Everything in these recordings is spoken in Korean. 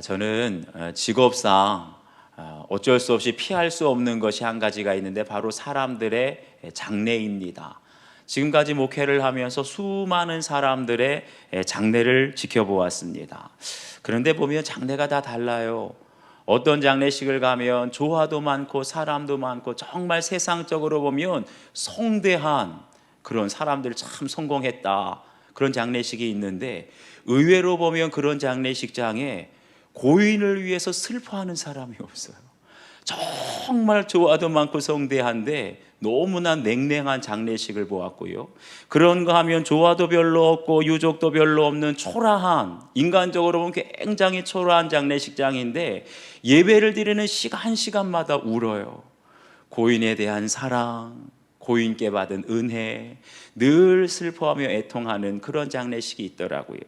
저는 직업상 어쩔 수 없이 피할 수 없는 것이 한 가지가 있는데 바로 사람들의 장례입니다. 지금까지 목회를 하면서 수많은 사람들의 장례를 지켜보았습니다. 그런데 보면 장례가 다 달라요. 어떤 장례식을 가면 조화도 많고 사람도 많고 정말 세상적으로 보면 성대한 그런 사람들 참 성공했다 그런 장례식이 있는데, 의외로 보면 그런 장례식장에 고인을 위해서 슬퍼하는 사람이 없어요. 정말 조화도 많고 성대한데 너무나 냉랭한 장례식을 보았고요. 그런 거 하면 조화도 별로 없고 유족도 별로 없는 초라한, 인간적으로 보면 굉장히 초라한 장례식장인데 예배를 드리는 시간마다 울어요. 고인에 대한 사랑, 고인께 받은 은혜, 늘 슬퍼하며 애통하는 그런 장례식이 있더라고요.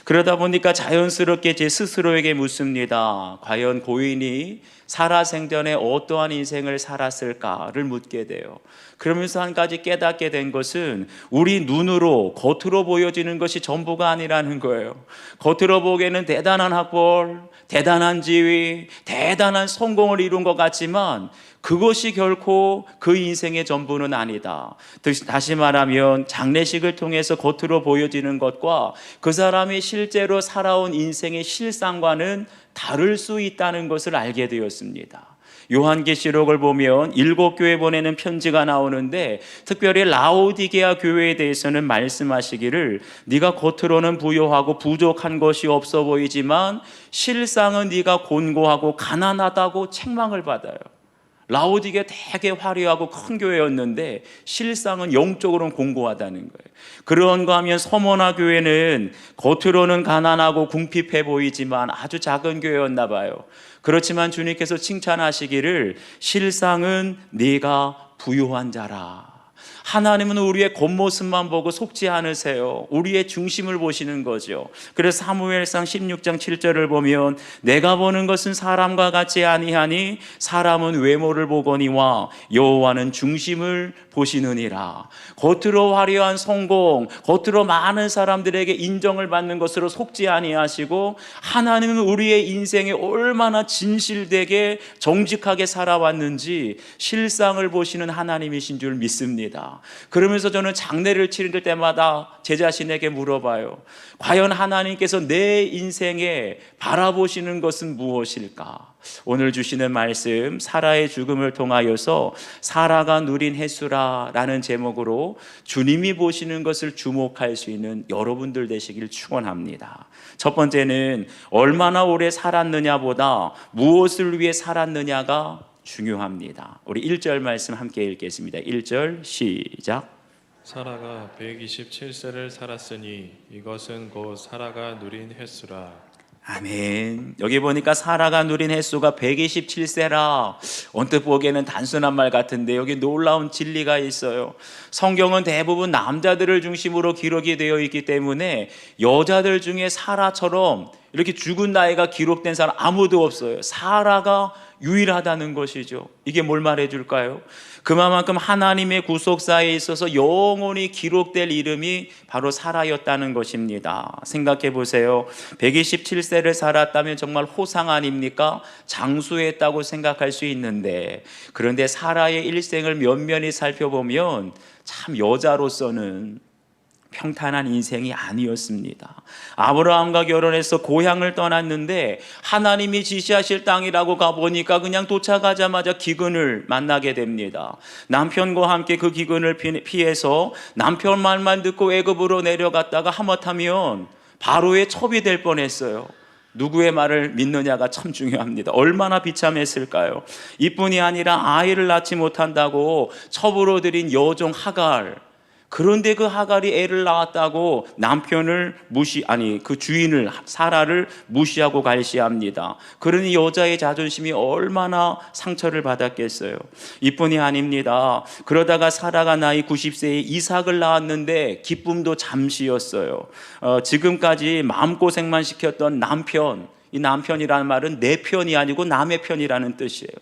그러다 보니까 자연스럽게 제 스스로에게 묻습니다. 과연 고인이 살아생전에 어떠한 인생을 살았을까를 묻게 돼요. 그러면서 한 가지 깨닫게 된 것은 우리 눈으로 겉으로 보여지는 것이 전부가 아니라는 거예요. 겉으로 보기에는 대단한 학벌, 대단한 지위, 대단한 성공을 이룬 것 같지만 그것이 결코 그 인생의 전부는 아니다. 다시 말하면 장례식을 통해서 겉으로 보여지는 것과 그 사람이 실제로 살아온 인생의 실상과는 다를 수 있다는 것을 알게 되었습니다. 요한계시록을 보면 7교회 보내는 편지가 나오는데 특별히 라오디게아 교회에 대해서는 말씀하시기를 네가 겉으로는 부요하고 부족한 것이 없어 보이지만 실상은 네가 곤고하고 가난하다고 책망을 받아요. 라오디게 되게 화려하고 큰 교회였는데 실상은 영적으로는 공고하다는 거예요. 그런가 하면 서머나 교회는 겉으로는 가난하고 궁핍해 보이지만 아주 작은 교회였나 봐요. 그렇지만 주님께서 칭찬하시기를 실상은 네가 부유한 자라. 하나님은 우리의 겉모습만 보고 속지 않으세요. 우리의 중심을 보시는 거죠. 그래서 사무엘상 16장 7절을 보면 내가 보는 것은 사람과 같지 아니하니 사람은 외모를 보거니와 여호와는 중심을 보시느니라. 겉으로 화려한 성공, 겉으로 많은 사람들에게 인정을 받는 것으로 속지 아니하시고 하나님은 우리의 인생에 얼마나 진실되게 정직하게 살아왔는지 실상을 보시는 하나님이신 줄 믿습니다. 그러면서 저는 장례를 치를 때마다 제 자신에게 물어봐요. 과연 하나님께서 내 인생에 바라보시는 것은 무엇일까? 오늘 주시는 말씀 사라의 죽음을 통하여서 사라가 누린 햇수라라는 제목으로 주님이 보시는 것을 주목할 수 있는 여러분들 되시길 축원합니다. 첫 번째는 얼마나 오래 살았느냐보다 무엇을 위해 살았느냐가 중요합니다. 우리 1절 말씀 함께 읽겠습니다. 1절 시작. 사라가 127세를 살았으니 이것은 곧 사라가 누린 햇수라. 아멘. 여기 보니까 사라가 누린 햇수가 127세라. 언뜻 보기에는 단순한 말 같은데 여기 놀라운 진리가 있어요. 성경은 대부분 남자들을 중심으로 기록이 되어 있기 때문에 여자들 중에 사라처럼 이렇게 죽은 나이가 기록된 사람 아무도 없어요. 사라가 유일하다는 것이죠. 이게 뭘 말해줄까요? 그만큼 하나님의 구속사에 있어서 영원히 기록될 이름이 바로 사라였다는 것입니다. 생각해 보세요. 127세를 살았다면 정말 호상 아닙니까? 장수했다고 생각할 수 있는데, 그런데 사라의 일생을 면면히 살펴보면 참 여자로서는 평탄한 인생이 아니었습니다. 아브라함과 결혼해서 고향을 떠났는데 하나님이 지시하실 땅이라고 가보니까 그냥 도착하자마자 기근을 만나게 됩니다. 남편과 함께 그 기근을 피해서 남편 말만 듣고 애굽으로 내려갔다가 하마터면 바로의 첩이 될 뻔했어요. 누구의 말을 믿느냐가 참 중요합니다. 얼마나 비참했을까요? 이뿐이 아니라 아이를 낳지 못한다고 첩으로 들인 여종 하갈, 그런데 그 하갈이 애를 낳았다고 남편을 그 주인을 사라를 무시하고 갈시합니다. 그러니 여자의 자존심이 얼마나 상처를 받았겠어요. 이뿐이 아닙니다. 그러다가 사라가 나이 90세에 이삭을 낳았는데 기쁨도 잠시였어요. 지금까지 마음고생만 시켰던 남편, 이 남편이라는 말은 내 편이 아니고 남의 편이라는 뜻이에요.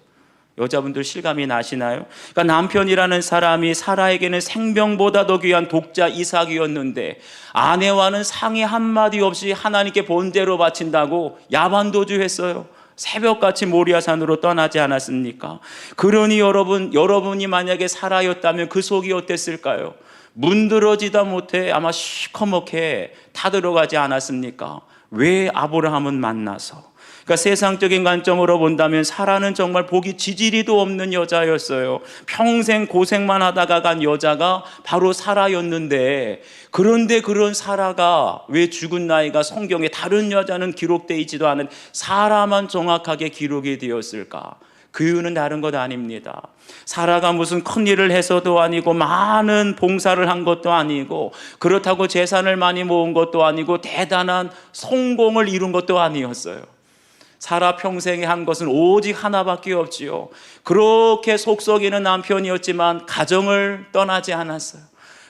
여자분들 실감이 나시나요? 그러니까 남편이라는 사람이 사라에게는 생명보다 더 귀한 독자 이삭이었는데 아내와는 상의 한마디 없이 하나님께 본대로 바친다고 야반도주했어요. 새벽같이 모리아산으로 떠나지 않았습니까? 그러니 여러분이 만약에 사라였다면 그 속이 어땠을까요? 문드러지다 못해 아마 시커멓게 타들어가지 않았습니까? 왜 아브라함은 만나서? 그러니까 세상적인 관점으로 본다면 사라는 정말 보기 지지리도 없는 여자였어요. 평생 고생만 하다가 간 여자가 바로 사라였는데, 그런데 그런 사라가 왜 죽은 나이가 성경에 다른 여자는 기록되어 있지도 않은 사라만 정확하게 기록이 되었을까? 그 이유는 다른 것 아닙니다. 사라가 무슨 큰 일을 해서도 아니고 많은 봉사를 한 것도 아니고 그렇다고 재산을 많이 모은 것도 아니고 대단한 성공을 이룬 것도 아니었어요. 사라 평생에 한 것은 오직 하나밖에 없지요. 그렇게 속썩이는 남편이었지만 가정을 떠나지 않았어요.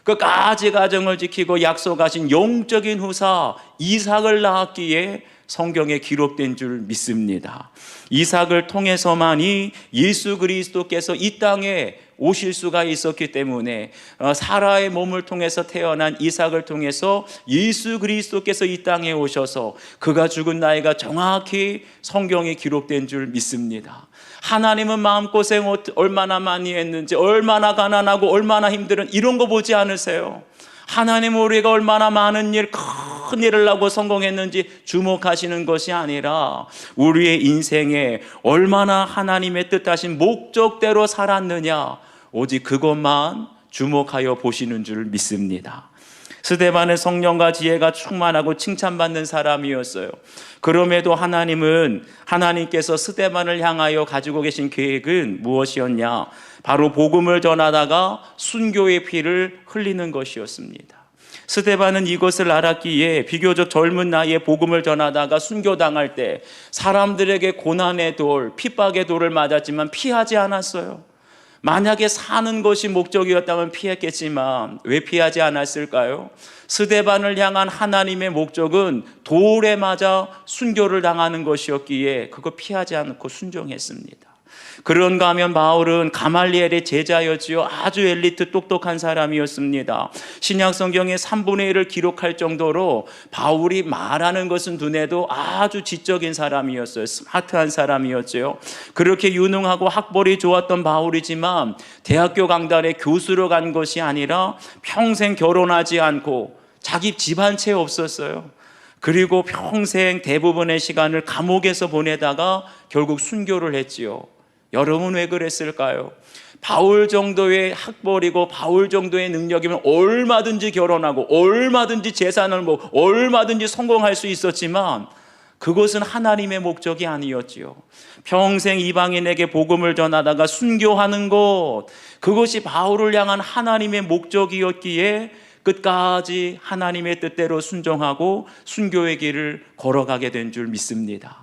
끝까지 가정을 지키고 약속하신 영적인 후사 이삭을 낳았기에 성경에 기록된 줄 믿습니다. 이삭을 통해서만이 예수 그리스도께서 이 땅에 오실 수가 있었기 때문에 사라의 몸을 통해서 태어난 이삭을 통해서 예수 그리스도께서 이 땅에 오셔서 그가 죽은 나이가 정확히 성경에 기록된 줄 믿습니다. 하나님은 마음고생 얼마나 많이 했는지, 얼마나 가난하고 얼마나 힘든 이런 거 보지 않으세요? 하나님 우리가 얼마나 많은 일, 큰 일을 하고 성공했는지 주목하시는 것이 아니라 우리의 인생에 얼마나 하나님의 뜻하신 목적대로 살았느냐, 오직 그것만 주목하여 보시는 줄 믿습니다. 스데반은 성령과 지혜가 충만하고 칭찬받는 사람이었어요. 그럼에도 하나님께서 스데반을 향하여 가지고 계신 계획은 무엇이었냐? 바로 복음을 전하다가 순교의 피를 흘리는 것이었습니다. 스데반은 이것을 알았기에 비교적 젊은 나이에 복음을 전하다가 순교당할 때 사람들에게 고난의 돌, 핍박의 돌을 맞았지만 피하지 않았어요. 만약에 사는 것이 목적이었다면 피했겠지만 왜 피하지 않았을까요? 스데반을 향한 하나님의 목적은 돌에 맞아 순교를 당하는 것이었기에 그거 피하지 않고 순종했습니다. 그런가 하면 바울은 가말리엘의 제자였지요. 아주 엘리트 똑똑한 사람이었습니다. 신약 성경의 3분의 1을 기록할 정도로 바울이 말하는 것은 눈에도 아주 지적인 사람이었어요. 스마트한 사람이었죠. 그렇게 유능하고 학벌이 좋았던 바울이지만 대학교 강단에 교수로 간 것이 아니라 평생 결혼하지 않고 자기 집 한 채 없었어요. 그리고 평생 대부분의 시간을 감옥에서 보내다가 결국 순교를 했지요. 여러분 왜 그랬을까요? 바울 정도의 학벌이고 바울 정도의 능력이면 얼마든지 결혼하고 얼마든지 재산을 모으고 얼마든지 성공할 수 있었지만 그것은 하나님의 목적이 아니었지요. 평생 이방인에게 복음을 전하다가 순교하는 것, 그것이 바울을 향한 하나님의 목적이었기에 끝까지 하나님의 뜻대로 순종하고 순교의 길을 걸어가게 된 줄 믿습니다.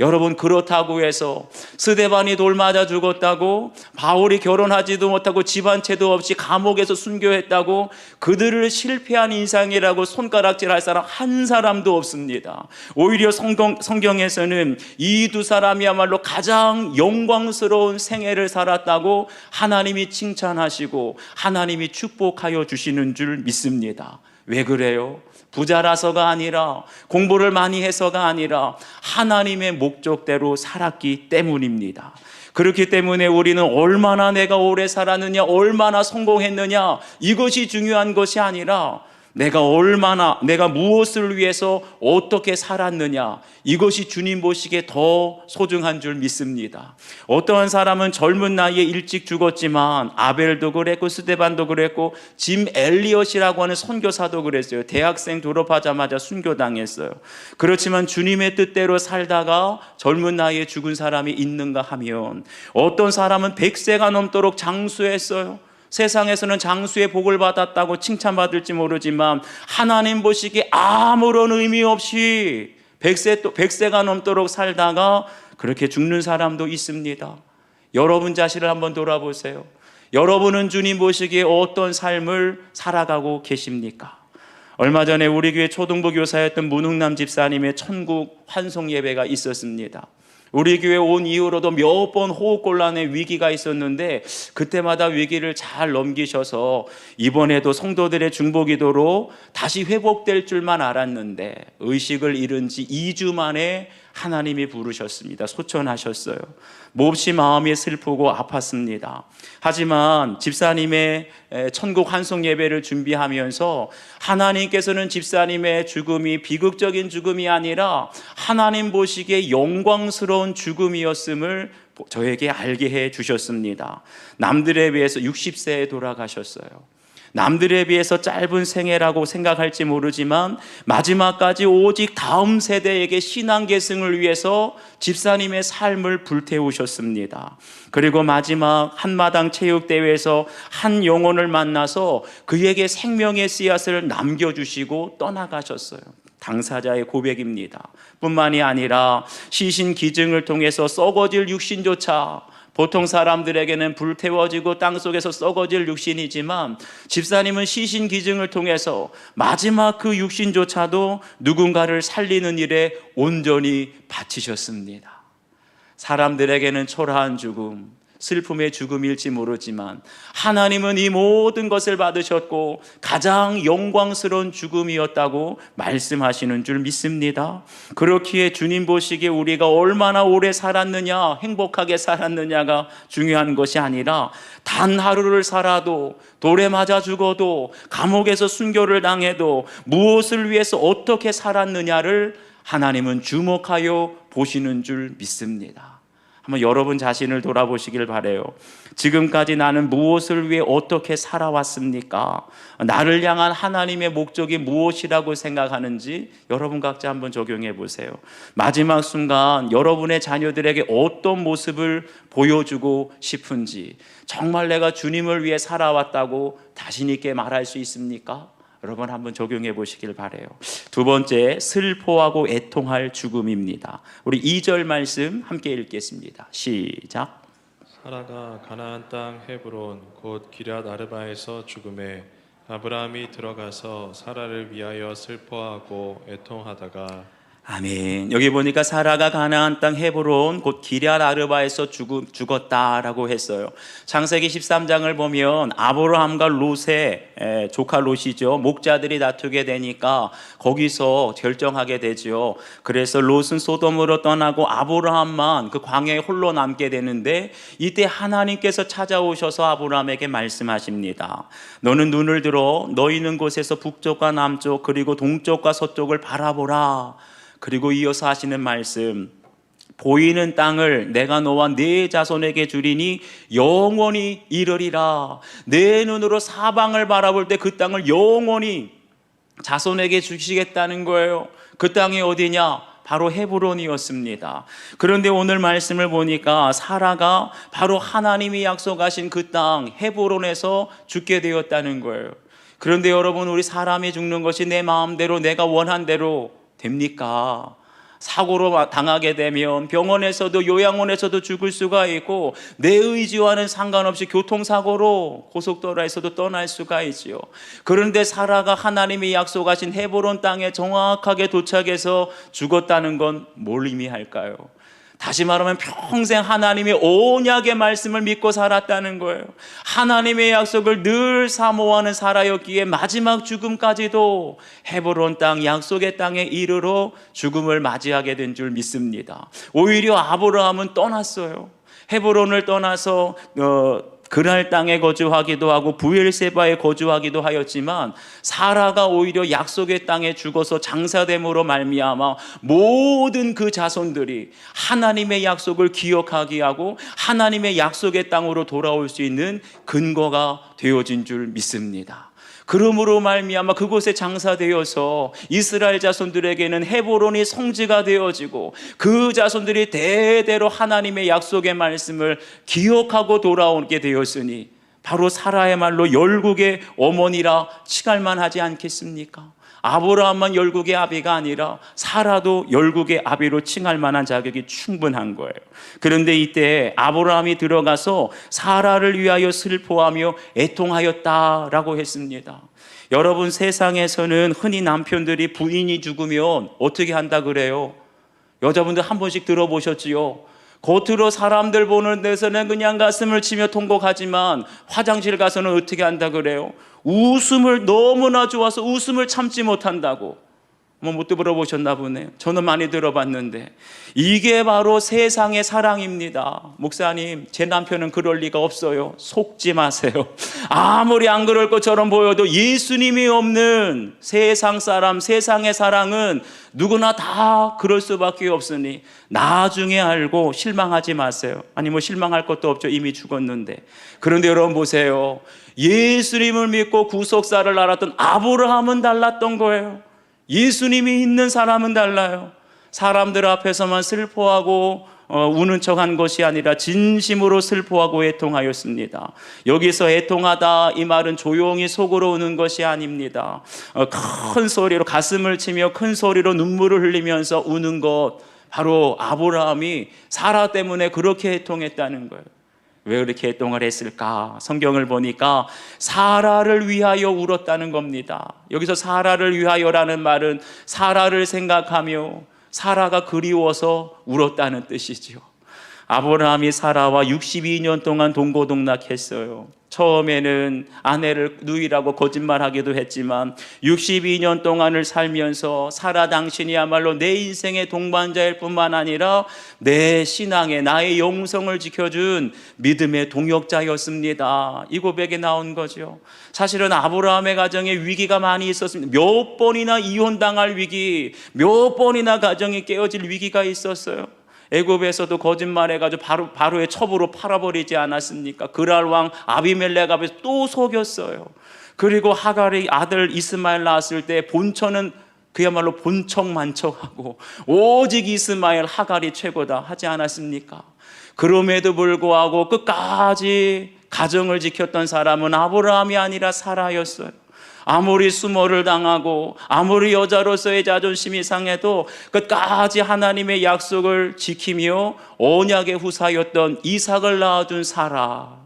여러분, 그렇다고 해서 스데반이 돌 맞아 죽었다고, 바울이 결혼하지도 못하고 집 한 채도 없이 감옥에서 순교했다고 그들을 실패한 인생이라고 손가락질할 사람 한 사람도 없습니다. 오히려 성경에서는 이 두 사람이야말로 가장 영광스러운 생애를 살았다고 하나님이 칭찬하시고 하나님이 축복하여 주시는 줄 믿습니다. 왜 그래요? 부자라서가 아니라, 공부를 많이 해서가 아니라 하나님의 목적대로 살았기 때문입니다. 그렇기 때문에 우리는 얼마나 내가 오래 살았느냐, 얼마나 성공했느냐, 이것이 중요한 것이 아니라 내가 무엇을 위해서 어떻게 살았느냐, 이것이 주님 보시기에 더 소중한 줄 믿습니다. 어떠한 사람은 젊은 나이에 일찍 죽었지만 아벨도 그랬고 스데반도 그랬고 짐 엘리엇이라고 하는 선교사도 그랬어요. 대학생 졸업하자마자 순교당했어요. 그렇지만 주님의 뜻대로 살다가 젊은 나이에 죽은 사람이 있는가 하면, 어떤 사람은 100세가 넘도록 장수했어요. 세상에서는 장수의 복을 받았다고 칭찬받을지 모르지만 하나님 보시기에 아무런 의미 없이 100세가 넘도록 살다가 그렇게 죽는 사람도 있습니다. 여러분 자신을 한번 돌아보세요. 여러분은 주님 보시기에 어떤 삶을 살아가고 계십니까? 얼마 전에 우리 교회 초등부 교사였던 문흥남 집사님의 천국 환송 예배가 있었습니다. 우리 교회 온 이후로도 몇 번 호흡곤란의 위기가 있었는데 그때마다 위기를 잘 넘기셔서 이번에도 성도들의 중보기도로 다시 회복될 줄만 알았는데 의식을 잃은 지 2주 만에 하나님이 부르셨습니다. 소천하셨어요. 몹시 마음이 슬프고 아팠습니다. 하지만 집사님의 천국 환송 예배를 준비하면서 하나님께서는 집사님의 죽음이 비극적인 죽음이 아니라 하나님 보시기에 영광스러운 죽음이었음을 저에게 알게 해 주셨습니다. 남들에 비해서 60세에 돌아가셨어요. 남들에 비해서 짧은 생애라고 생각할지 모르지만 마지막까지 오직 다음 세대에게 신앙 계승을 위해서 집사님의 삶을 불태우셨습니다. 그리고 마지막 한마당 체육대회에서 한 영혼을 만나서 그에게 생명의 씨앗을 남겨주시고 떠나가셨어요. 당사자의 고백입니다. 뿐만이 아니라 시신 기증을 통해서 썩어질 육신조차 보통 사람들에게는 불태워지고 땅속에서 썩어질 육신이지만 집사님은 시신 기증을 통해서 마지막 그 육신조차도 누군가를 살리는 일에 온전히 바치셨습니다. 사람들에게는 초라한 죽음, 슬픔의 죽음일지 모르지만 하나님은 이 모든 것을 받으셨고 가장 영광스러운 죽음이었다고 말씀하시는 줄 믿습니다. 그렇기에 주님 보시기에 우리가 얼마나 오래 살았느냐, 행복하게 살았느냐가 중요한 것이 아니라 단 하루를 살아도, 돌에 맞아 죽어도, 감옥에서 순교를 당해도 무엇을 위해서 어떻게 살았느냐를 하나님은 주목하여 보시는 줄 믿습니다. 한번 여러분 자신을 돌아보시길 바라요. 지금까지 나는 무엇을 위해 어떻게 살아왔습니까? 나를 향한 하나님의 목적이 무엇이라고 생각하는지 여러분 각자 한번 적용해 보세요. 마지막 순간 여러분의 자녀들에게 어떤 모습을 보여주고 싶은지, 정말 내가 주님을 위해 살아왔다고 자신 있게 말할 수 있습니까? 여러분 한번 적용해 보시길 바라요. 두 번째, 슬퍼하고 애통할 죽음입니다. 우리 2절 말씀 함께 읽겠습니다. 시작. 사라가 가나안 땅 헤브론 곧 기럇 아르바에서 죽음에 아브라함이 들어가서 사라를 위하여 슬퍼하고 애통하다가. 아멘. 여기 보니까 사라가 가나안 땅 헤브론 곧 기럇 아르바에서 죽었다라고 했어요. 창세기 13장을 보면 아브라함과 롯의 조카 롯이죠. 목자들이 다투게 되니까 거기서 결정하게 되죠. 그래서 롯은 소돔으로 떠나고 아브라함만 그 광야에 홀로 남게 되는데 이때 하나님께서 찾아오셔서 아브라함에게 말씀하십니다. 너는 눈을 들어 너희 있는 곳에서 북쪽과 남쪽 그리고 동쪽과 서쪽을 바라보라. 그리고 이어서 하시는 말씀, 보이는 땅을 내가 너와 네 자손에게 주리니 영원히 이르리라. 내 눈으로 사방을 바라볼 때 그 땅을 영원히 자손에게 주시겠다는 거예요. 그 땅이 어디냐? 바로 헤브론이었습니다. 그런데 오늘 말씀을 보니까 사라가 바로 하나님이 약속하신 그 땅 헤브론에서 죽게 되었다는 거예요. 그런데 여러분, 우리 사람이 죽는 것이 내 마음대로 내가 원한 대로 됩니까? 사고로 당하게 되면 병원에서도 요양원에서도 죽을 수가 있고 내 의지와는 상관없이 교통사고로 고속도로에서도 떠날 수가 있지요. 그런데 사라가 하나님이 약속하신 헤브론 땅에 정확하게 도착해서 죽었다는 건 뭘 의미할까요? 다시 말하면 평생 하나님의 언약의 말씀을 믿고 살았다는 거예요. 하나님의 약속을 늘 사모하는 사라였기에 마지막 죽음까지도 헤브론 땅, 약속의 땅에 이르러 죽음을 맞이하게 된 줄 믿습니다. 오히려 아브라함은 떠났어요. 헤브론을 떠나서 그날 땅에 거주하기도 하고 부엘세바에 거주하기도 하였지만 사라가 오히려 약속의 땅에 죽어서 장사됨으로 말미암아 모든 그 자손들이 하나님의 약속을 기억하게 하고 하나님의 약속의 땅으로 돌아올 수 있는 근거가 되어진 줄 믿습니다. 그러므로 말미암아 그곳에 장사되어서 이스라엘 자손들에게는 헤브론이 성지가 되어지고 그 자손들이 대대로 하나님의 약속의 말씀을 기억하고 돌아오게 되었으니 바로 사라의 말로 열국의 어머니라 칭할만 하지 않겠습니까? 아브라함만 열국의 아비가 아니라 사라도 열국의 아비로 칭할 만한 자격이 충분한 거예요. 그런데 이때 아브라함이 들어가서 사라를 위하여 슬퍼하며 애통하였다라고 했습니다. 여러분, 세상에서는 흔히 남편들이 부인이 죽으면 어떻게 한다 그래요? 여자분들 한 번씩 들어보셨지요? 겉으로 사람들 보는 데서는 그냥 가슴을 치며 통곡하지만 화장실 가서는 어떻게 한다 그래요? 웃음을 너무나 좋아서 웃음을 참지 못한다고. 못 들어보셨나 보네요. 저는 많이 들어봤는데 이게 바로 세상의 사랑입니다. 목사님, 제 남편은 그럴 리가 없어요. 속지 마세요. 아무리 안 그럴 것처럼 보여도 예수님이 없는 세상 사람, 세상의 사랑은 누구나 다 그럴 수밖에 없으니 나중에 알고 실망하지 마세요. 아니 실망할 것도 없죠. 이미 죽었는데. 그런데 여러분 보세요. 예수님을 믿고 구속사를 알았던 아브라함은 달랐던 거예요. 예수님이 있는 사람은 달라요. 사람들 앞에서만 슬퍼하고 우는 척한 것이 아니라 진심으로 슬퍼하고 애통하였습니다. 여기서 애통하다 이 말은 조용히 속으로 우는 것이 아닙니다. 큰 소리로 가슴을 치며 큰 소리로 눈물을 흘리면서 우는 것, 바로 아브라함이 사라 때문에 그렇게 애통했다는 거예요. 왜 그렇게 애통을 했을까? 성경을 보니까 사라를 위하여 울었다는 겁니다. 여기서 사라를 위하여라는 말은 사라를 생각하며 사라가 그리워서 울었다는 뜻이죠. 아브라함이 사라와 62년 동안 동고동락했어요. 처음에는 아내를 누이라고 거짓말하기도 했지만 62년 동안을 살면서 사라 당신이야말로 내 인생의 동반자일 뿐만 아니라 내 신앙의 나의 영성을 지켜준 믿음의 동역자였습니다. 이 고백이 나온 거죠. 사실은 아브라함의 가정에 위기가 많이 있었습니다. 몇 번이나 이혼당할 위기, 몇 번이나 가정이 깨어질 위기가 있었어요. 애굽에서도 거짓말해가지고 바로의 첩으로 팔아버리지 않았습니까? 그랄 왕 아비멜렉 앞에서 또 속였어요. 그리고 하갈의 아들 이스마엘 낳았을 때 본처는 그야말로 본척만척하고 오직 이스마엘 하갈이 최고다 하지 않았습니까? 그럼에도 불구하고 끝까지 가정을 지켰던 사람은 아브라함이 아니라 사라였어요. 아무리 수모를 당하고 아무리 여자로서의 자존심이 상해도 끝까지 하나님의 약속을 지키며 언약의 후사였던 이삭을 낳아준 사라,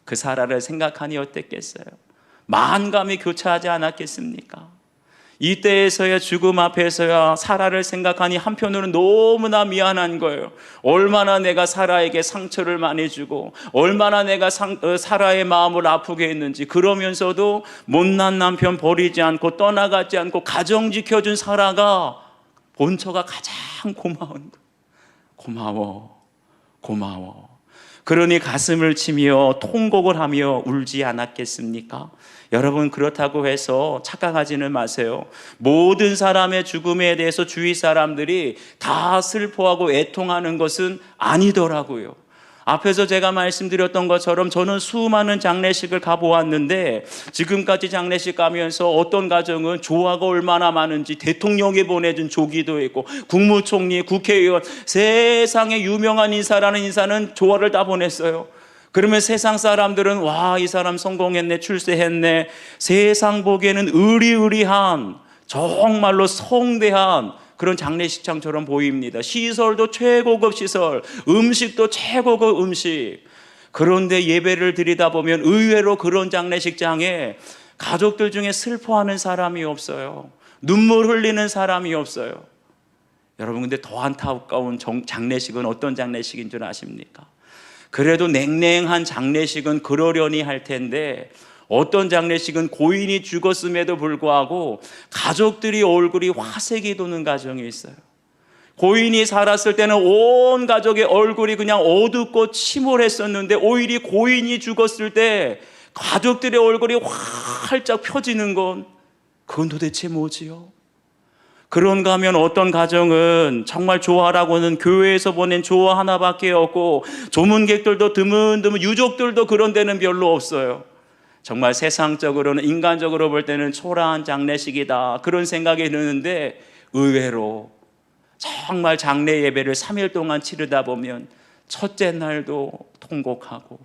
그 사라를 생각하니 어땠겠어요? 만감이 교차하지 않았겠습니까? 이때에서야 죽음 앞에서야 사라를 생각하니 한편으로는 너무나 미안한 거예요. 얼마나 내가 사라에게 상처를 많이 주고 얼마나 내가 사라의 마음을 아프게 했는지. 그러면서도 못난 남편 버리지 않고 떠나가지 않고 가정 지켜준 사라가 본처가 가장 고마운 거예요. 고마워. 그러니 가슴을 치며 통곡을 하며 울지 않았겠습니까? 여러분, 그렇다고 해서 착각하지는 마세요. 모든 사람의 죽음에 대해서 주위 사람들이 다 슬퍼하고 애통하는 것은 아니더라고요. 앞에서 제가 말씀드렸던 것처럼 저는 수많은 장례식을 가보았는데 지금까지 장례식 가면서 어떤 가정은 조화가 얼마나 많은지 대통령이 보내준 조기도 있고 국무총리, 국회의원, 세상에 유명한 인사라는 인사는 조화를 다 보냈어요. 그러면 세상 사람들은 와, 이 사람 성공했네, 출세했네. 세상 보기에는 의리의리한, 정말로 성대한 그런 장례식장처럼 보입니다. 시설도 최고급 시설, 음식도 최고급 음식. 그런데 예배를 드리다 보면 의외로 그런 장례식장에 가족들 중에 슬퍼하는 사람이 없어요. 눈물 흘리는 사람이 없어요. 여러분, 근데 더 안타까운 장례식은 어떤 장례식인 줄 아십니까? 그래도 냉랭한 장례식은 그러려니 할 텐데 어떤 장례식은 고인이 죽었음에도 불구하고 가족들이 얼굴이 화색이 도는 가정이 있어요. 고인이 살았을 때는 온 가족의 얼굴이 그냥 어둡고 침울했었는데 오히려 고인이 죽었을 때 가족들의 얼굴이 활짝 펴지는 건 그건 도대체 뭐지요? 그런가 하면 어떤 가정은 정말 조화라고는 교회에서 보낸 조화 하나밖에 없고 조문객들도 드문드문, 유족들도 그런 데는 별로 없어요. 정말 세상적으로는, 인간적으로 볼 때는 초라한 장례식이다, 그런 생각이 드는데 의외로 정말 장례 예배를 3일 동안 치르다 보면 첫째 날도 통곡하고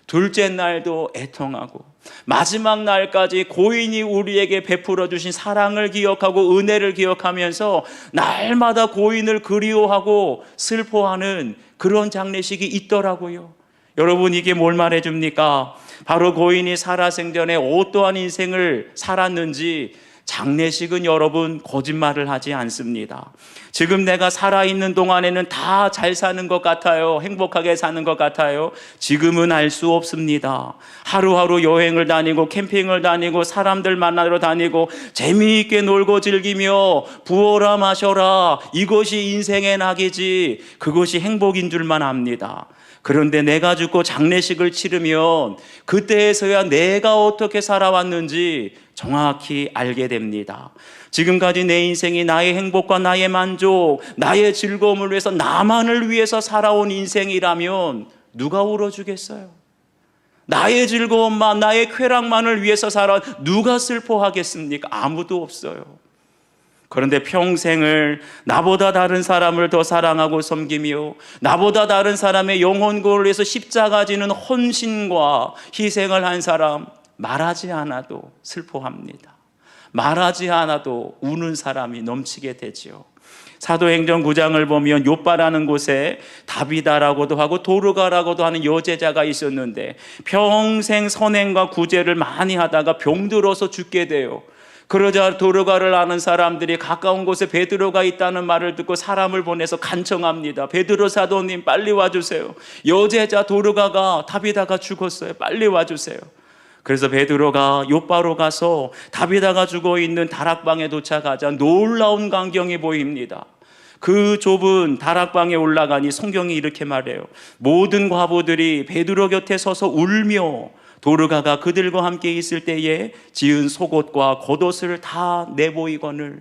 둘째 날도 애통하고 마지막 날까지 고인이 우리에게 베풀어 주신 사랑을 기억하고 은혜를 기억하면서 날마다 고인을 그리워하고 슬퍼하는 그런 장례식이 있더라고요. 여러분, 이게 뭘 말해줍니까? 바로 고인이 살아생전에 어떠한 인생을 살았는지 장례식은 여러분 거짓말을 하지 않습니다. 지금 내가 살아있는 동안에는 다 잘 사는 것 같아요. 행복하게 사는 것 같아요. 지금은 알 수 없습니다. 하루하루 여행을 다니고 캠핑을 다니고 사람들 만나러 다니고 재미있게 놀고 즐기며 부어라 마셔라, 이것이 인생의 낙이지 그것이 행복인 줄만 압니다. 그런데 내가 죽고 장례식을 치르면 그때에서야 내가 어떻게 살아왔는지 정확히 알게 됩니다. 지금까지 내 인생이 나의 행복과 나의 만족, 나의 즐거움을 위해서 나만을 위해서 살아온 인생이라면 누가 울어주겠어요? 나의 즐거움만, 나의 쾌락만을 위해서 살아 누가 슬퍼하겠습니까? 아무도 없어요. 그런데 평생을 나보다 다른 사람을 더 사랑하고 섬기며 나보다 다른 사람의 영혼구원을 위해서 십자가 지는 헌신과 희생을 한 사람, 말하지 않아도 슬퍼합니다. 말하지 않아도 우는 사람이 넘치게 되지요. 사도행전 9장을 보면 욥바라는 곳에 다비다라고도 하고 도르가라고도 하는 여제자가 있었는데 평생 선행과 구제를 많이 하다가 병들어서 죽게 돼요. 그러자 도르가를 아는 사람들이 가까운 곳에 베드로가 있다는 말을 듣고 사람을 보내서 간청합니다. 베드로 사도님 빨리 와주세요. 여제자 도르가가 다비다가 죽었어요. 빨리 와주세요. 그래서 베드로가 욥바로 가서 다비다가 죽어 있는 다락방에 도착하자 놀라운 광경이 보입니다. 그 좁은 다락방에 올라가니 성경이 이렇게 말해요. 모든 과부들이 베드로 곁에 서서 울며 도르가가 그들과 함께 있을 때에 지은 속옷과 겉옷을 다 내보이거늘.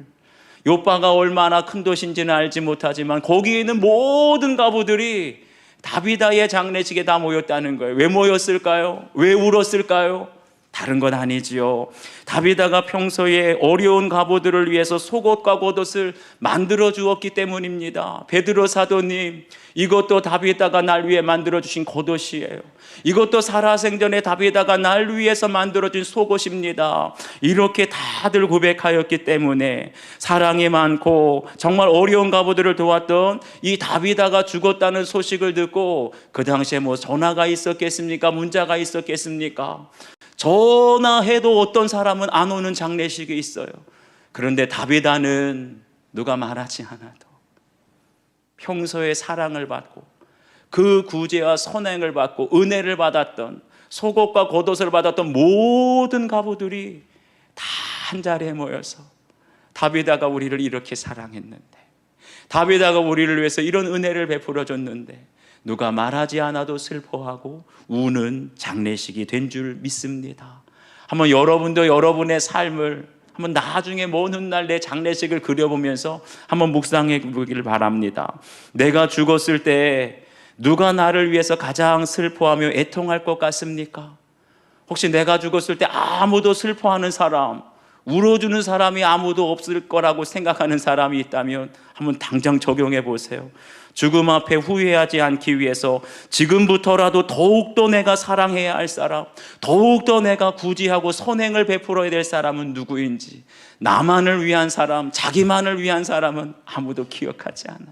욥바가 얼마나 큰 도시인지는 알지 못하지만 거기에 있는 모든 과부들이 다비다의 장례식에 다 모였다는 거예요. 왜 모였을까요? 왜 울었을까요? 다른 건 아니지요. 다비다가 평소에 어려운 과부들을 위해서 속옷과 겉옷을 만들어 주었기 때문입니다. 베드로 사도님, 이것도 다비다가 날 위해 만들어 주신 겉옷이에요. 이것도 살아생전에 다비다가 날 위해서 만들어 준 속옷입니다. 이렇게 다들 고백하였기 때문에 사랑이 많고 정말 어려운 과부들을 도왔던 이 다비다가 죽었다는 소식을 듣고 그 당시에 뭐 전화가 있었겠습니까? 문자가 있었겠습니까? 전화해도 어떤 사람은 안 오는 장례식이 있어요. 그런데 다비다는 누가 말하지 않아도 평소에 사랑을 받고 그 구제와 선행을 받고 은혜를 받았던 속옷과 겉옷을 받았던 모든 과부들이 다 한자리에 모여서 다비다가 우리를 이렇게 사랑했는데, 다비다가 우리를 위해서 이런 은혜를 베풀어 줬는데 누가 말하지 않아도 슬퍼하고 우는 장례식이 된 줄 믿습니다. 한번 여러분도 여러분의 삶을 한번 나중에 먼 훗날 내 장례식을 그려보면서 한번 묵상해 보기를 바랍니다. 내가 죽었을 때 누가 나를 위해서 가장 슬퍼하며 애통할 것 같습니까? 혹시 내가 죽었을 때 아무도 슬퍼하는 사람, 울어주는 사람이 아무도 없을 거라고 생각하는 사람이 있다면 한번 당장 적용해 보세요. 죽음 앞에 후회하지 않기 위해서 지금부터라도 더욱더 내가 사랑해야 할 사람, 더욱더 내가 구제하고 선행을 베풀어야 될 사람은 누구인지, 나만을 위한 사람, 자기만을 위한 사람은 아무도 기억하지 않아.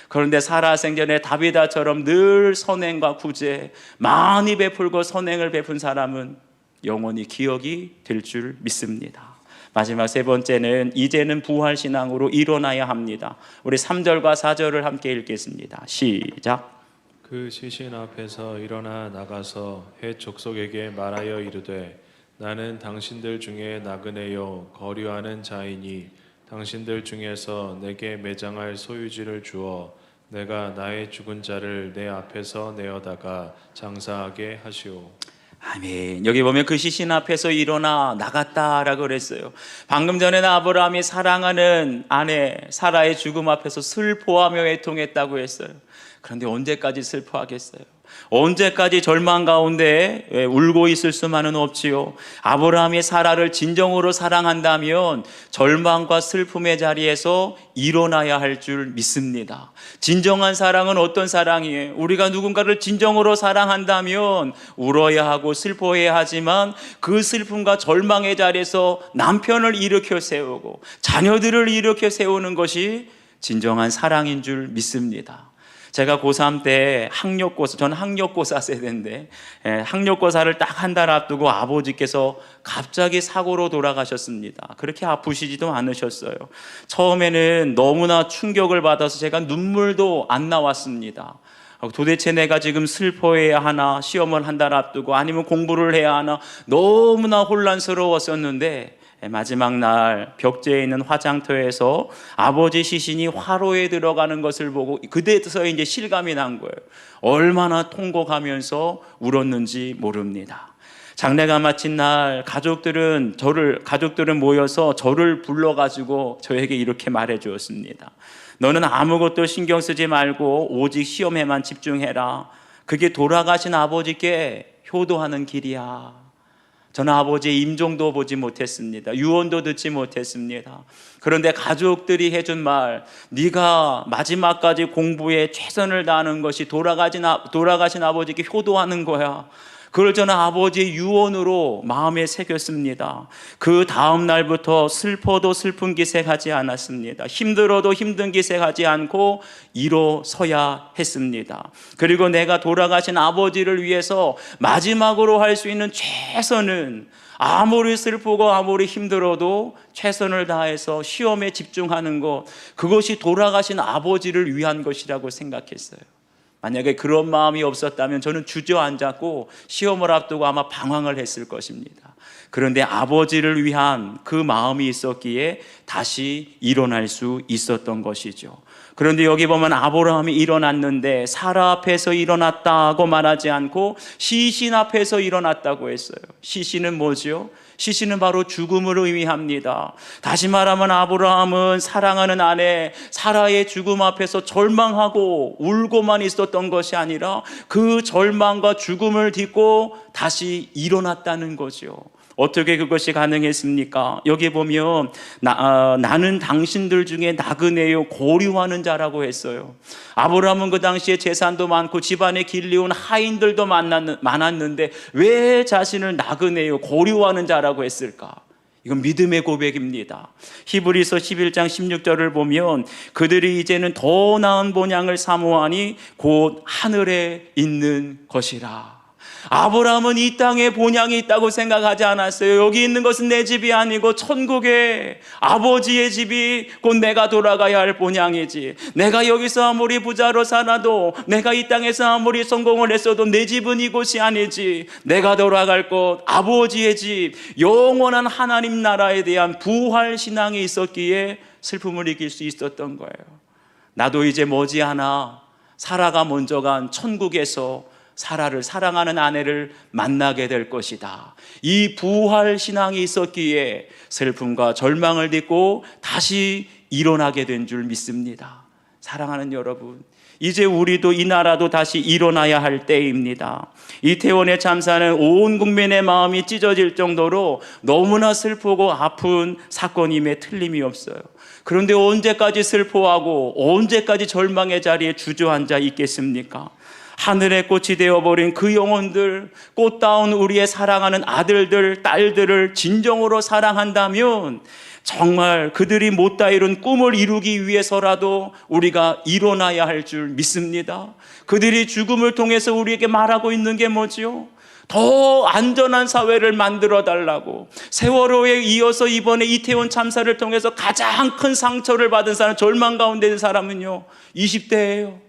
그런데 살아생전에 다비다처럼 늘 선행과 구제 많이 베풀고 선행을 베푼 사람은 영원히 기억이 될 줄 믿습니다. 마지막 세 번째는 이제는 부활신앙으로 일어나야 합니다. 우리 3절과 4절을 함께 읽겠습니다. 시작. 그 시신 앞에서 일어나 나가서 헷 족속에게 말하여 이르되 나는 당신들 중에 나그네요 거류하는 자이니 당신들 중에서 내게 매장할 소유지를 주어 내가 나의 죽은 자를 내 앞에서 내어다가 장사하게 하시오. 아멘. 여기 보면 그 시신 앞에서 일어나 나갔다라고 그랬어요. 방금 전에는 아브라함이 사랑하는 아내 사라의 죽음 앞에서 슬퍼하며 애통했다고 했어요. 그런데 언제까지 슬퍼하겠어요? 언제까지 절망 가운데 울고 있을 수만은 없지요. 아브라함이 사라를 진정으로 사랑한다면 절망과 슬픔의 자리에서 일어나야 할 줄 믿습니다. 진정한 사랑은 어떤 사랑이에요? 우리가 누군가를 진정으로 사랑한다면 울어야 하고 슬퍼해야 하지만 그 슬픔과 절망의 자리에서 남편을 일으켜 세우고 자녀들을 일으켜 세우는 것이 진정한 사랑인 줄 믿습니다. 제가 고3 때 저는 학력고사 세대인데 학력고사를 딱 한 달 앞두고 아버지께서 갑자기 사고로 돌아가셨습니다. 그렇게 아프시지도 않으셨어요. 처음에는 너무나 충격을 받아서 제가 눈물도 안 나왔습니다. 도대체 내가 지금 슬퍼해야 하나, 시험을 한 달 앞두고, 아니면 공부를 해야 하나, 너무나 혼란스러웠었는데 마지막 날 벽제에 있는 화장터에서 아버지 시신이 화로에 들어가는 것을 보고 그때서 이제 실감이 난 거예요. 얼마나 통곡하면서 울었는지 모릅니다. 장례가 마친 날 가족들은 모여서 저를 불러가지고 저에게 이렇게 말해 주었습니다. 너는 아무것도 신경 쓰지 말고 오직 시험에만 집중해라. 그게 돌아가신 아버지께 효도하는 길이야. 저는 아버지의 임종도 보지 못했습니다. 유언도 듣지 못했습니다. 그런데 가족들이 해준 말, 네가 마지막까지 공부에 최선을 다하는 것이 돌아가신 아버지께 효도하는 거야. 그걸 저는 아버지의 유언으로 마음에 새겼습니다. 그 다음 날부터 슬퍼도 슬픈 기색하지 않았습니다. 힘들어도 힘든 기색하지 않고 일어서야 했습니다. 그리고 내가 돌아가신 아버지를 위해서 마지막으로 할 수 있는 최선은 아무리 슬프고 아무리 힘들어도 최선을 다해서 시험에 집중하는 것, 그것이 돌아가신 아버지를 위한 것이라고 생각했어요. 만약에 그런 마음이 없었다면 저는 주저앉았고 시험을 앞두고 아마 방황을 했을 것입니다. 그런데 아버지를 위한 그 마음이 있었기에 다시 일어날 수 있었던 것이죠. 그런데 여기 보면 아브라함이 일어났는데 사라 앞에서 일어났다고 말하지 않고 시신 앞에서 일어났다고 했어요. 시신은 뭐죠? 시신은 바로 죽음을 의미합니다. 다시 말하면 아브라함은 사랑하는 아내 사라의 죽음 앞에서 절망하고 울고만 있었던 것이 아니라 그 절망과 죽음을 딛고 다시 일어났다는 거죠. 어떻게 그것이 가능했습니까? 여기 보면 나는 당신들 중에 나그네요 고류하는 자라고 했어요. 아브라함은 그 당시에 재산도 많고 집안에 길리온 하인들도 많았는데 왜 자신을 나그네요 고류하는 자라고 했을까? 이건 믿음의 고백입니다. 히브리서 11장 16절을 보면 그들이 이제는 더 나은 본향을 사모하니 곧 하늘에 있는 것이라. 아브라함은 이 땅에 본향이 있다고 생각하지 않았어요. 여기 있는 것은 내 집이 아니고 천국의 아버지의 집이 곧 내가 돌아가야 할 본향이지. 내가 여기서 아무리 부자로 살아도, 내가 이 땅에서 아무리 성공을 했어도 내 집은 이곳이 아니지. 내가 돌아갈 곳 아버지의 집, 영원한 하나님 나라에 대한 부활 신앙이 있었기에 슬픔을 이길 수 있었던 거예요. 나도 이제 머지않아 사라가 먼저 간 천국에서 사라를 사랑하는 아내를 만나게 될 것이다. 이 부활 신앙이 있었기에 슬픔과 절망을 딛고 다시 일어나게 된 줄 믿습니다. 사랑하는 여러분, 이제 우리도 이 나라도 다시 일어나야 할 때입니다. 이태원의 참사는 온 국민의 마음이 찢어질 정도로 너무나 슬프고 아픈 사건임에 틀림이 없어요. 그런데 언제까지 슬퍼하고 언제까지 절망의 자리에 주저앉아 있겠습니까? 하늘의 꽃이 되어버린 그 영혼들, 꽃다운 우리의 사랑하는 아들들, 딸들을 진정으로 사랑한다면 정말 그들이 못다 이룬 꿈을 이루기 위해서라도 우리가 일어나야 할 줄 믿습니다. 그들이 죽음을 통해서 우리에게 말하고 있는 게 뭐죠? 더 안전한 사회를 만들어 달라고. 세월호에 이어서 이번에 이태원 참사를 통해서 가장 큰 상처를 받은 사람, 절망 가운데 있는 사람은요 20대예요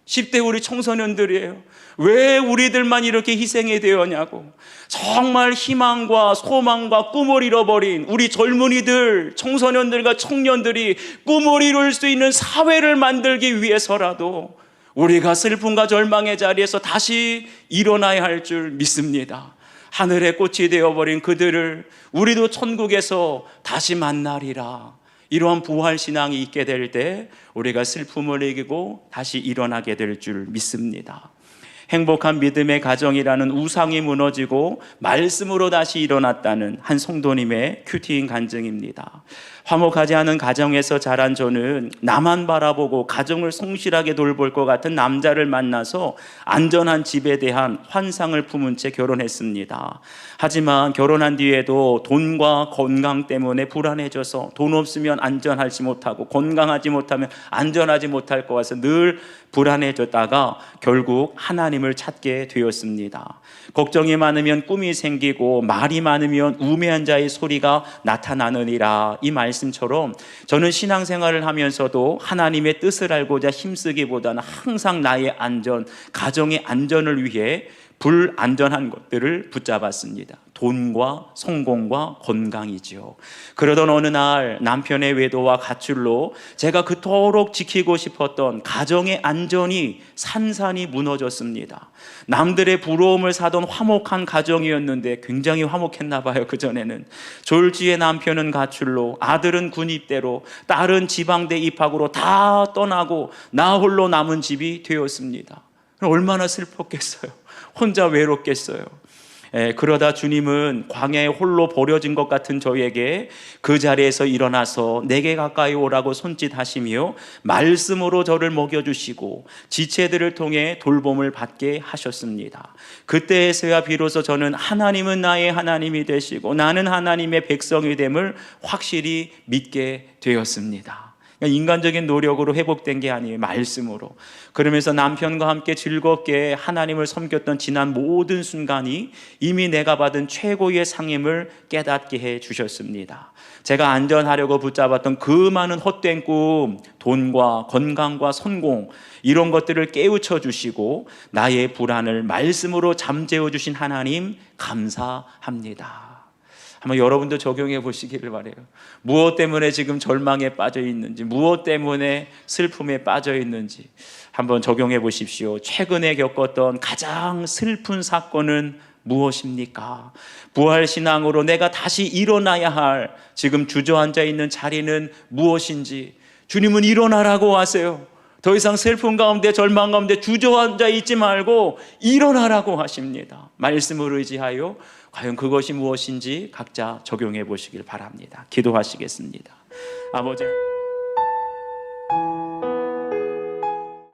10대 우리 청소년들이에요. 왜 우리들만 이렇게 희생이 되었냐고. 정말 희망과 소망과 꿈을 잃어버린 우리 젊은이들, 청소년들과 청년들이 꿈을 이룰 수 있는 사회를 만들기 위해서라도 우리가 슬픔과 절망의 자리에서 다시 일어나야 할 줄 믿습니다. 하늘의 꽃이 되어버린 그들을 우리도 천국에서 다시 만나리라. 이러한 부활신앙이 있게 될 때 우리가 슬픔을 이기고 다시 일어나게 될 줄 믿습니다. 행복한 믿음의 가정이라는 우상이 무너지고 말씀으로 다시 일어났다는 한 성도님의 큐티인 간증입니다. 화목하지 않은 가정에서 자란 저는 나만 바라보고 가정을 성실하게 돌볼 것 같은 남자를 만나서 안전한 집에 대한 환상을 품은 채 결혼했습니다. 하지만 결혼한 뒤에도 돈과 건강 때문에 불안해져서 돈 없으면 안전하지 못하고 건강하지 못하면 안전하지 못할 것 같아서 늘 불안해졌다가 결국 하나님을 찾게 되었습니다. 걱정이 많으면 꿈이 생기고 말이 많으면 우매한 자의 소리가 나타나느니라. 이 말씀처럼 저는 신앙생활을 하면서도 하나님의 뜻을 알고자 힘쓰기보다는 항상 나의 안전, 가정의 안전을 위해 불안전한 것들을 붙잡았습니다. 돈과 성공과 건강이지요. 그러던 어느 날 남편의 외도와 가출로 제가 그토록 지키고 싶었던 가정의 안전이 산산이 무너졌습니다. 남들의 부러움을 사던 화목한 가정이었는데 굉장히 화목했나 봐요. 그전에는 졸지에 남편은 가출로, 아들은 군입대로, 딸은 지방대 입학으로 다 떠나고 나 홀로 남은 집이 되었습니다. 얼마나 슬펐겠어요. 혼자 외롭겠어요. 그러다 주님은 광야에 홀로 버려진 것 같은 저에게 그 자리에서 일어나서 내게 가까이 오라고 손짓하시며 말씀으로 저를 먹여주시고 지체들을 통해 돌봄을 받게 하셨습니다. 그때에서야 비로소 저는 하나님은 나의 하나님이 되시고 나는 하나님의 백성이 됨을 확실히 믿게 되었습니다. 인간적인 노력으로 회복된 게 아니에요. 말씀으로. 그러면서 남편과 함께 즐겁게 하나님을 섬겼던 지난 모든 순간이 이미 내가 받은 최고의 상임을 깨닫게 해 주셨습니다. 제가 안전하려고 붙잡았던 그 많은 헛된 꿈, 돈과 건강과 성공, 이런 것들을 깨우쳐 주시고 나의 불안을 말씀으로 잠재워 주신 하나님 감사합니다. 한번 여러분도 적용해 보시기를 바라요. 무엇 때문에 지금 절망에 빠져 있는지, 무엇 때문에 슬픔에 빠져 있는지 한번 적용해 보십시오. 최근에 겪었던 가장 슬픈 사건은 무엇입니까? 부활신앙으로 내가 다시 일어나야 할 지금 주저앉아 있는 자리는 무엇인지 주님은 일어나라고 하세요. 더 이상 슬픔 가운데 절망 가운데 주저앉아 있지 말고 일어나라고 하십니다. 말씀을 의지하여 과연 그것이 무엇인지 각자 적용해 보시길 바랍니다. 기도하시겠습니다. 아버지